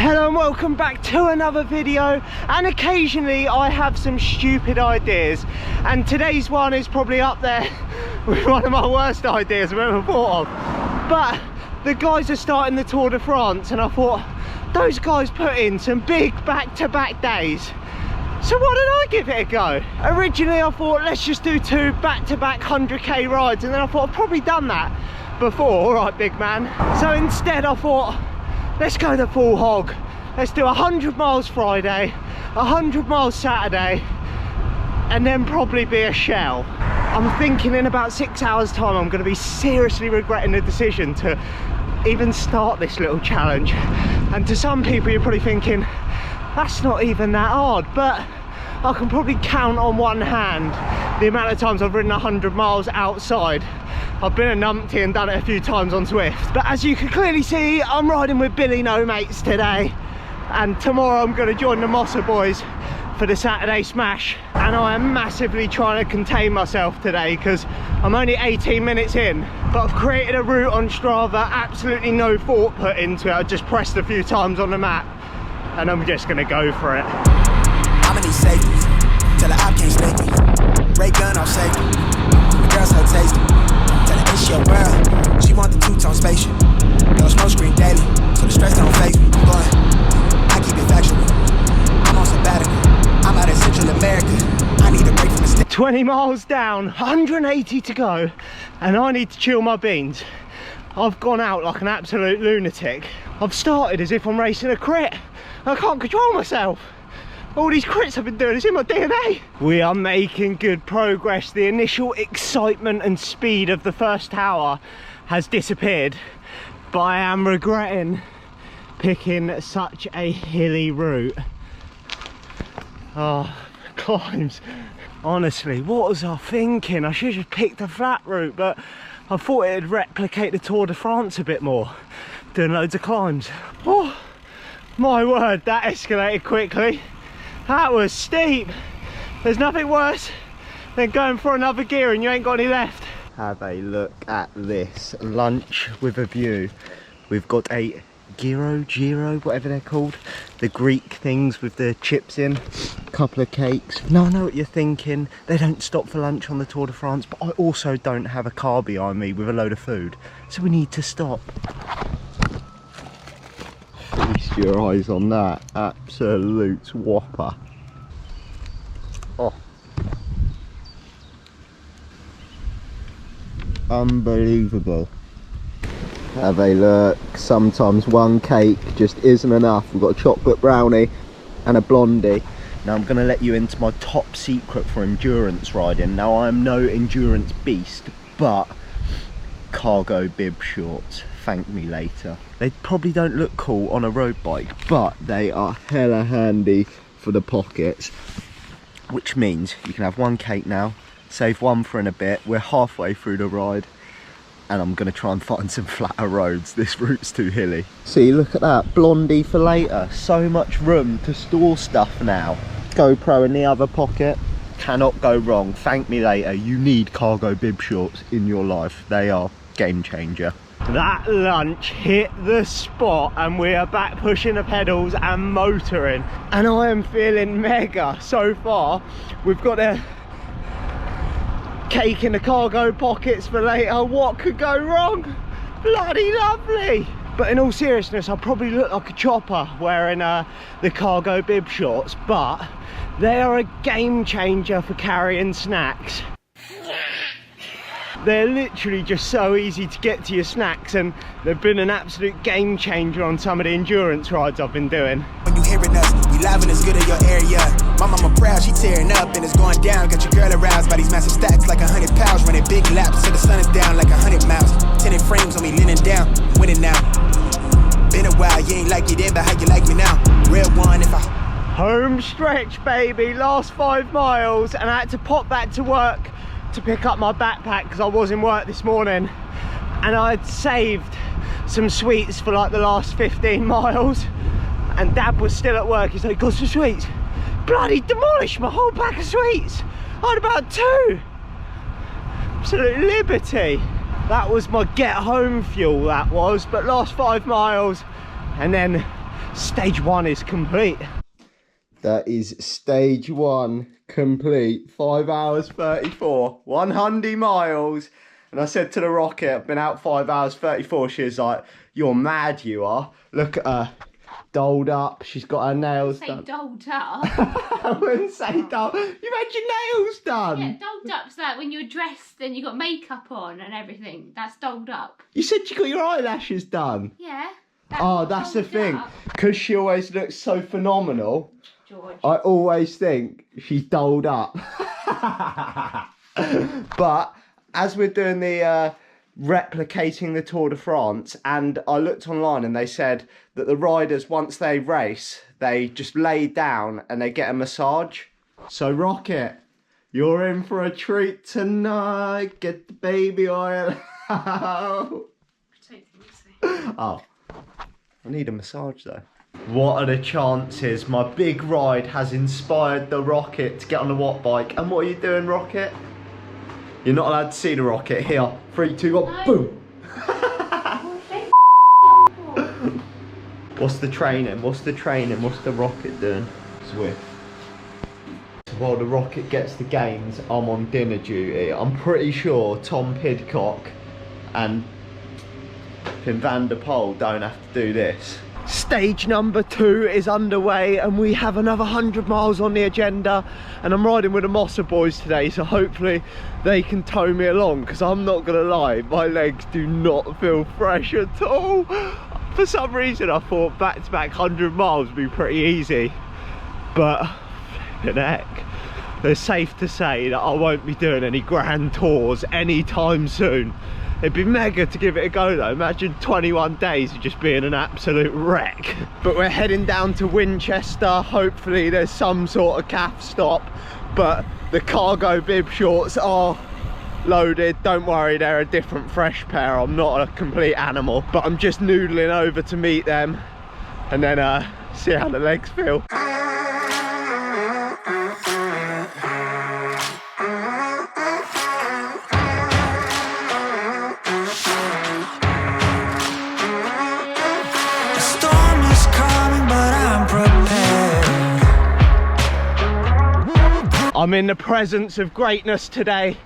Hello and welcome back to another video, and occasionally I have some stupid ideas, and today's one is probably up there with one of my worst ideas I've ever thought of. But the guys are starting the Tour de France and I thought those guys put in some big back-to-back days, so why don't I give it a go? Originally I thought let's just do two back-to-back 100k rides, and then I thought I've probably done that before, alright big man. So instead I thought let's go the full hog. Let's do 100 miles Friday, 100 miles Saturday, and then probably be a shell. I'm thinking in about 6 hours time I'm going to be seriously regretting the decision to even start this little challenge. And to some people you're probably thinking that's not even that hard, but I can probably count on one hand the amount of times I've ridden 100 miles outside. I've been a numpty and done it a few times on Zwift, but as you can clearly see, I'm riding with Billy No Mates today, and tomorrow I'm going to join the Mosser boys for the Saturday Smash. And I am massively trying to contain myself today because I'm only 18 minutes in, but I've created a route on Strava, absolutely no thought put into it. I just pressed a few times on the map and I'm just going to go for it. I'm in these safety, tell her I can't stake me. Ray gun, I'll save you. The girl's so tasty. Tell her it's your world. She want the two-tone spaceship. Go smoke screen daily, so the stress don't phase me. I'm going, I keep it factual. I'm on sabbatical. I'm out in Central America. I need a break from the state. 20 miles down, 180 to go, and I need to chill my beans. I've gone out like an absolute lunatic. I've started as if I'm racing a crit. I can't control myself. All these crits I've been doing is in my DNA. We are making good progress. The initial excitement and speed of the first hour has disappeared, but I am regretting picking such a hilly route. Oh, climbs. Honestly, what was I thinking? I should have picked a flat route, but I thought it'd replicate the Tour de France a bit more, doing loads of climbs. Oh, my word, that escalated quickly. That was steep. There's nothing worse than going for another gear and you ain't got any left. Have a look at this. Lunch with a view. We've got a gyro, whatever they're called. The Greek things with the chips in. A couple of cakes. Now I know what you're thinking. They don't stop for lunch on the Tour de France, but I also don't have a car behind me with a load of food. So we need to stop. Feast your eyes on that absolute whopper. Oh, unbelievable. Have a look. Sometimes one cake just isn't enough. We've got a chocolate brownie and a blondie. Now I'm going to let you into my top secret for endurance riding. Now I'm no endurance beast, but cargo bib shorts, thank me later. They probably don't look cool on a road bike, but they are hella handy for the pockets, which means you can have one cake now, save one for in a bit. We're halfway through the ride and I'm going to try and find some flatter roads. This route's too hilly. See, look at that, blondie for later. So much room to store stuff now. GoPro in the other pocket, cannot go wrong. Thank me later. You need cargo bib shorts in your life. They are game changer. That lunch hit the spot and we are back pushing the pedals and motoring, and I am feeling mega so far. We've got a cake in the cargo pockets for later. What could go wrong? Bloody lovely. But in all seriousness, I probably look like a chopper wearing the cargo bib shorts, but they are a game changer for carrying snacks. They're literally just so easy to get to your snacks, and they've been an absolute game changer on some of the endurance rides I've been doing. When you hearing us, we live and it's good in your area. My mama proud, she tearing up and it's going down. Got your girl aroused by these massive stacks like 100 pounds. Running big laps till the sun is down like 100 miles. Tinted frames on me leaning down, winning now. Been a while, you ain't like it then, but how you like me now? Real one if I... Home stretch, baby, last 5 miles, and I had to pop back to work to pick up my backpack because I was in work this morning, and I'd saved some sweets for like the last 15 miles, and Dad was still at work. He's like, got some sweets? Bloody demolished my whole pack of sweets. I had about 2. Absolute liberty. That was my get home fuel, that was. But last 5 miles, and then Stage 1 is complete. That is stage 1 complete. 5 hours 34, 100 miles. And I said to the rocket, I've been out 5 hours 34. She was like, you're mad, you are. Look at her. Dolled up. She's got her nails done. Dolled up. I wouldn't say dolled. You've had your nails done. Yeah, dolled up's like when you're dressed and you got makeup on and everything. That's dolled up. You said you got your eyelashes done. Yeah. That's the thing. Because she always looks so phenomenal. George. I always think she's dolled up. But as we're doing the replicating the Tour de France, and I looked online and they said that the riders, once they race, they just lay down and they get a massage. So Rocket, you're in for a treat tonight. Get the baby oil out. Oh, I need a massage though. What are the chances my big ride has inspired the Rocket to get on the Watt bike? And what are you doing, Rocket? You're not allowed to see the Rocket. Here, 3, 2, 1, no. Boom! What's the training? What's the training? What's the Rocket doing? Swift. So while the Rocket gets the gains, I'm on dinner duty. I'm pretty sure Tom Pidcock and Pim van der Poel don't have to do this. Stage number 2 is underway and we have another 100 miles on the agenda, and I'm riding with the Mosser boys today, so hopefully they can tow me along, because I'm not gonna lie, my legs do not feel fresh at all. For some reason I thought back-to-back 100 miles would be pretty easy, but flipping heck, it's safe to say that I won't be doing any grand tours anytime soon. It'd be mega to give it a go though. Imagine 21 days of just being an absolute wreck. But we're heading down to Winchester. Hopefully there's some sort of calf stop. But the cargo bib shorts are loaded. Don't worry, they're a different fresh pair. I'm not a complete animal. But I'm just noodling over to meet them and then see how the legs feel. I'm in the presence of greatness today.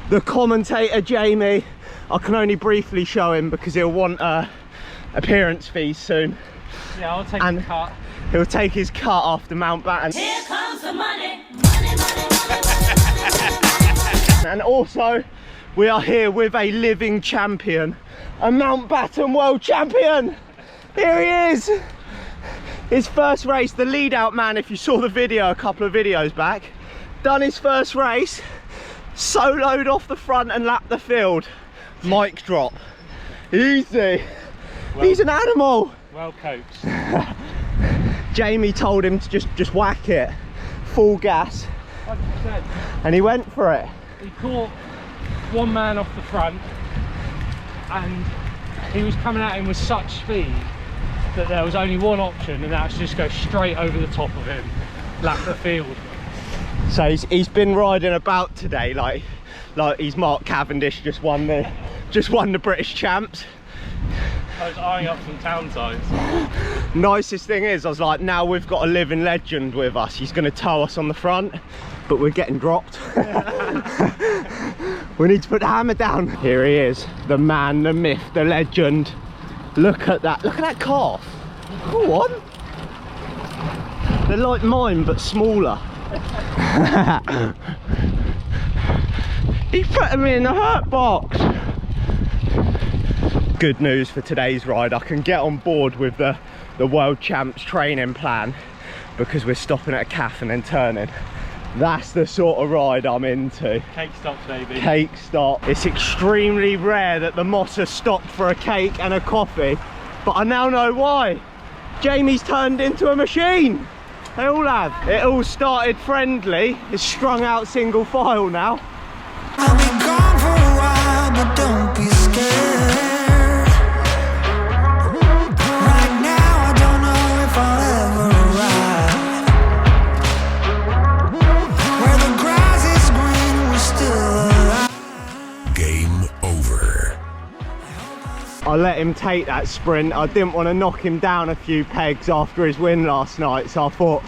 The commentator Jamie, I can only briefly show him because he'll want appearance fees soon. Yeah, I'll take the cut. He'll take his cut after Mountbatten. Here comes the money. Money, money, money. And also, we are here with a living champion, a Mountbatten world champion. Here he is. His first race, the lead out man, if you saw the video a couple of videos back. Done his first race, soloed off the front and lapped the field. Mic drop. Easy. Well, he's an animal. Well coached. Jamie told him to just whack it, full gas. 100%. And he went for it. He caught one man off the front and he was coming at him with such speed that there was only one option, and that's just go straight over the top of him, lap the field. So he's been riding about today like he's Mark Cavendish, just won the British champs. I was eyeing up some town sites. Nicest thing is, I was like, now we've got a living legend with us. He's going to tow us on the front, but we're getting dropped. We need to put the hammer down. Here he is, the man, the myth, the legend. Look at that calf. Go on. They're like mine, but smaller. He put me in the hurt box. Good news for today's ride, I can get on board with the world champs training plan, because we're stopping at a calf and then turning. That's the sort of ride I'm into. Cake stops, baby. Cake stop. It's extremely rare that the Mosser stopped for a cake and a coffee, but I now know why. Jamie's turned into a machine. They all have. It all started friendly. It's strung out single file now. I'll be gone for a while, but don't be scared. Right now, I don't know if I'll ever arrive. Where the grass is green, we're still alive. Game over. I I let him take that sprint. I didn't want to knock him down a few pegs after his win last night, so I thought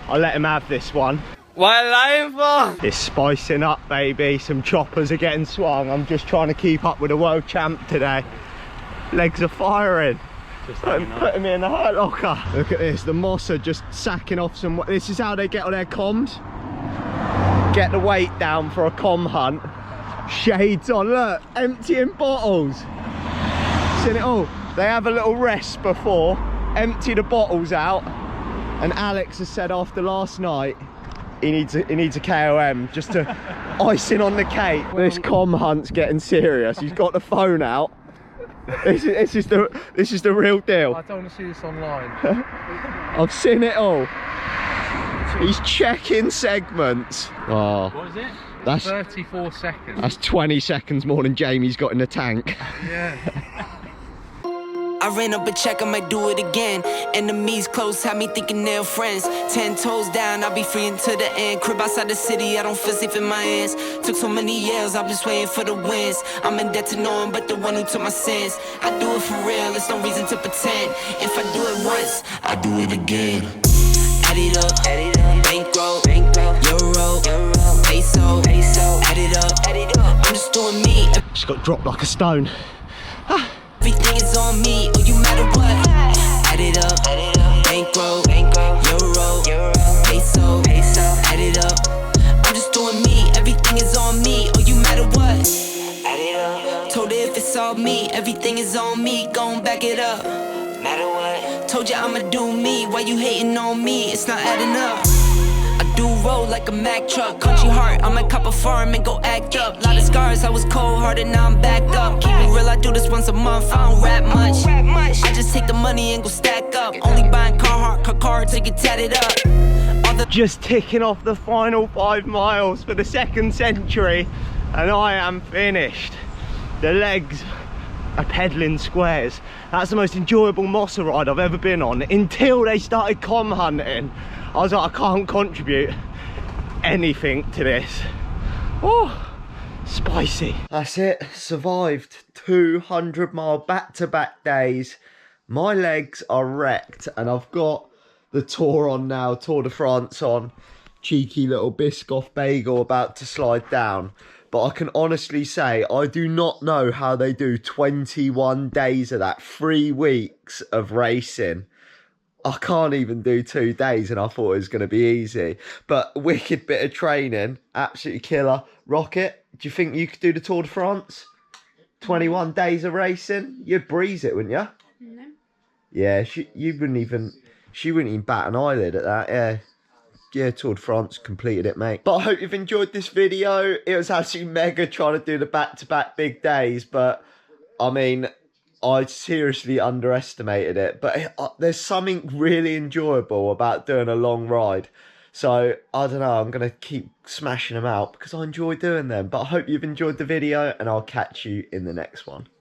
I'll let him have this one. What line for? It's spicing up, baby. Some choppers are getting swung. I'm just trying to keep up with the world champ today. Legs are firing. Putting me in the hurt locker. Look at this, the Moss are just sacking off some. This is how they get on their comms. Get the weight down for a comm hunt. Shades on, look, emptying bottles. Seen it all. They have a little rest before, empty the bottles out. And Alex has said after last night, he needs a KOM just to icing on the cake. This comm hunt's getting serious. He's got the phone out. This is the real deal. I don't want to see this online. I've seen it all. He's checking segments. Oh, What is it? that's 34 seconds. that's 20 seconds more than Jamie's got in the tank. Yeah. I ran up a check, I might do it again. Enemies close, had me thinking they're friends. 10 toes down, I'll be free until the end. Crib outside the city, I don't feel safe in my hands. Took so many years, I'm just waiting for the wins. I'm in debt to no one but the one who took my sins. I do it for real, it's no reason to pretend. If I do it once, I do it again. Add it up, bankroll, euro, peso, add it up, I'm just doing me. Just got dropped like a stone. Everything is on me, oh you matter what. Add it up, bankroll, euro, peso, add it up. I'm just doing me, everything is on me, oh you matter what. Add it up. Told her if it's all me, everything is on me, gon' back it up. Matter what. Told you I'ma do me, why you hating on me? It's not adding up. I do roll like a Mack truck, country heart, I might cop a farm and go act up. Lot of scars, I was cold-hearted, now I'm backed up. Keep it real, I do this once a month, I don't rap much. I just take the money and go stack up. Only buying car to get tatted up. Just ticking off the final 5 miles for the 2nd century, and I am finished. The legs are pedaling squares. That's the most enjoyable Mossa ride I've ever been on until they started comm hunting. I was like, I can't contribute anything to this. Oh, spicy. That's it, survived 200-mile back-to-back days. My legs are wrecked, and I've got the Tour on now, Tour de France on. Cheeky little Biscoff bagel about to slide down. But I can honestly say, I do not know how they do 21 days of that, 3 weeks of racing. I can't even do 2 days, and I thought it was going to be easy. But wicked bit of training, absolutely killer. Rocket, do you think you could do the Tour de France? 21 days of racing? You'd breeze it, wouldn't you? No. Yeah, she wouldn't even bat an eyelid at that, yeah. Yeah, Tour de France completed it, mate. But I hope you've enjoyed this video. It was absolutely mega trying to do the back-to-back big days, but I mean, I seriously underestimated it. But there's something really enjoyable about doing a long ride. So, I don't know, I'm going to keep smashing them out because I enjoy doing them. But I hope you've enjoyed the video, and I'll catch you in the next one.